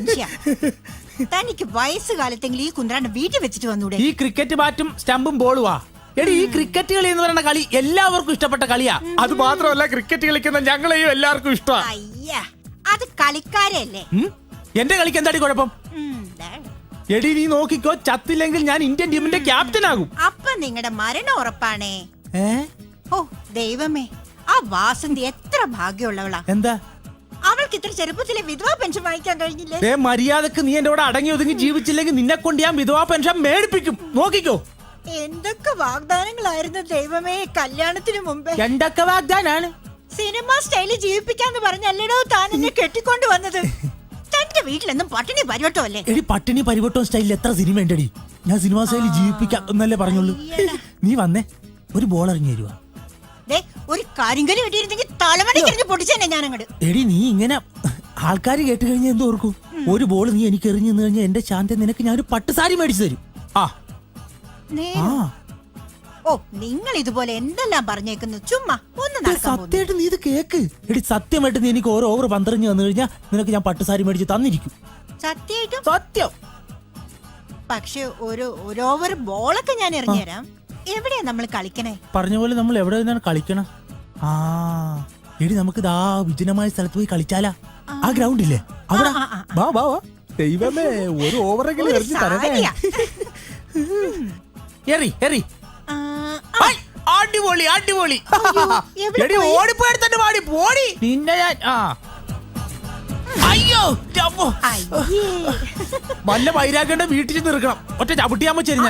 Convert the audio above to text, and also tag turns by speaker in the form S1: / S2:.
S1: മനുഷ്യ. തനിക്ക് വയസ്സുകാലത്തെങ്കിലും ഈ കുന്ത്രാണ്ട് വീട്ടിൽ വെച്ചിട്ട് വന്നൂടെ?
S2: ഈ ക്രിക്കറ്റ് ബാറ്റും സ്റ്റമ്പും ബോളുവാ. എടി, ഈ ക്രിക്കറ്റ് കളി എന്ന് പറയുന്ന കളി എല്ലാവർക്കും ഇഷ്ടപ്പെട്ട കളിയാ. അത് മാത്രമല്ല, ക്രിക്കറ്റ് കളിക്കുന്ന ഞങ്ങളെയും എല്ലാവർക്കും ഇഷ്ടമാണ്.
S1: അയ്യ, അത് കളിക്കാരല്ലേ.
S2: എന്റെ കളിക്ക് എന്താടി കുഴപ്പം? എടി, നീ നോക്കിക്കോ, ചത്തില്ലെങ്കിൽ ഞാൻ ഇന്ത്യൻ ടീമിന്റെ ക്യാപ്റ്റൻ ആകും.
S1: അപ്പൊ നിങ്ങളുടെ മരണം ഉറപ്പാണേ. ഓ ദൈവമേ, ആ വാസന്തി എത്ര ഭാഗ്യമുള്ളവളാ.
S2: എന്താ
S1: അവൾക്ക് ഇത്ര ചെറുപ്പത്തിലെ വിധവാ പെൻഷൻ വാങ്ങിക്കാൻ കഴിഞ്ഞില്ലേ?
S2: മര്യാദക്ക് നീ എന്റെ കൂടെ അടങ്ങി ഒതുങ്ങി ജീവിച്ചില്ലെങ്കിൽ നിന്നെ കൊണ്ട് ഞാൻ വിധവാ പെൻഷൻ മേടിപ്പിക്കും. നോക്കിക്കോ.
S1: എന്തൊക്കെ വാഗ്ദാനങ്ങളായിരുന്നു ദൈവമേ കല്യാണത്തിന് മുമ്പേ.
S2: എന്തൊക്കെ വാഗ്ദാനാണ്?
S1: സിനിമ സ്റ്റൈലിൽ ജീവിപ്പിക്കാന്ന് പറഞ്ഞല്ലടോ താൻ എന്നെ കെട്ടിക്കൊണ്ട് വന്നത്. തന്റെ വീട്ടിലെന്നും പട്ടിണി പരിവട്ടോ അല്ലേ?
S2: എടി, പട്ടിണി പരിവട്ടോ സ്റ്റൈലിൽ എത്ര സിനിമ ഉണ്ടടി. ഞാൻ സിനിമ സ്റ്റൈലിൽ ജീവിപ്പിക്കാം എന്നല്ലേ പറഞ്ഞുള്ളൂ. നീ വന്നേ, ഒരു ബോൾ എറിഞ്ഞു തരുവാ.
S1: ഒരു കരിങ്കല് കിട്ടിയിരുന്നെങ്കിൽ തലമണിക്കെറിഞ്ഞ് പൊട്ടിച്ചെന്നെ ഞാൻ അങ്ങോട്ട്.
S2: എടി, നീ ഇങ്ങനെ ആൾക്കാർ കേട്ട് കഴിഞ്ഞാൽ എന്ത് ഓർക്കും? ഒരു ബോൾ നീ എനിക്ക് എറിഞ്ഞു കഴിഞ്ഞാൽ എന്റെ ശാന്തി നിനക്ക് ഞാൻ ഒരു പട്ടുസാരി മേടിച്ചു തരും.
S1: ഓ, നിങ്ങൾ ഇതുപോലെ എന്തെല്ലാം പറഞ്ഞേക്കുന്നു. ചുമ്മാ ഒന്ന്
S2: സത്യമായിട്ട് നീ ഇത് കേക്ക്. എടി, സത്യമായിട്ട് നീ എനിക്ക് ഓരോ ഓവർ 12 വന്നു കഴിഞ്ഞാൽ നിനക്ക് ഞാൻ പട്ടുസാരി മേടിച്ച് തന്നിരിക്കും.
S1: സത്യമായിട്ടും?
S2: സത്യം.
S1: പക്ഷെ ഒരു ഓവർ ബോളൊക്കെ ഞാൻ എറിഞ്ഞുതരാം. എവിടെയാ നമ്മൾ കളിക്കണേ?
S2: പറഞ്ഞ പോലെ നമ്മൾ എവിടെ നിന്നാണ് കളിക്കണം? എടി, നമുക്ക് ആ വിജനമായ സ്ഥലത്ത് പോയി കളിച്ചാലാ? ആ ഗ്രൗണ്ട് ഇല്ലേ അവിടെ? വാ വാ വാ. ദൈവമേ, ഒരു ഓവറെങ്കിലും എറിഞ്ഞു തരണേ. എറി എറി. അടിപൊളി അടിപൊളി. എടി, ഓടിപ്പോയി തന്നെ പാടി പോടി നിന്നെ ഞാൻ. അയ്യോ, വല്ല വൈരാഗ്യണ്ട വീട്ടിൽ ചെന്ന് ഇറക്കണം. ഒറ്റ ചവിട്ടിയാകുമ്പോ ശരി ഞാൻ.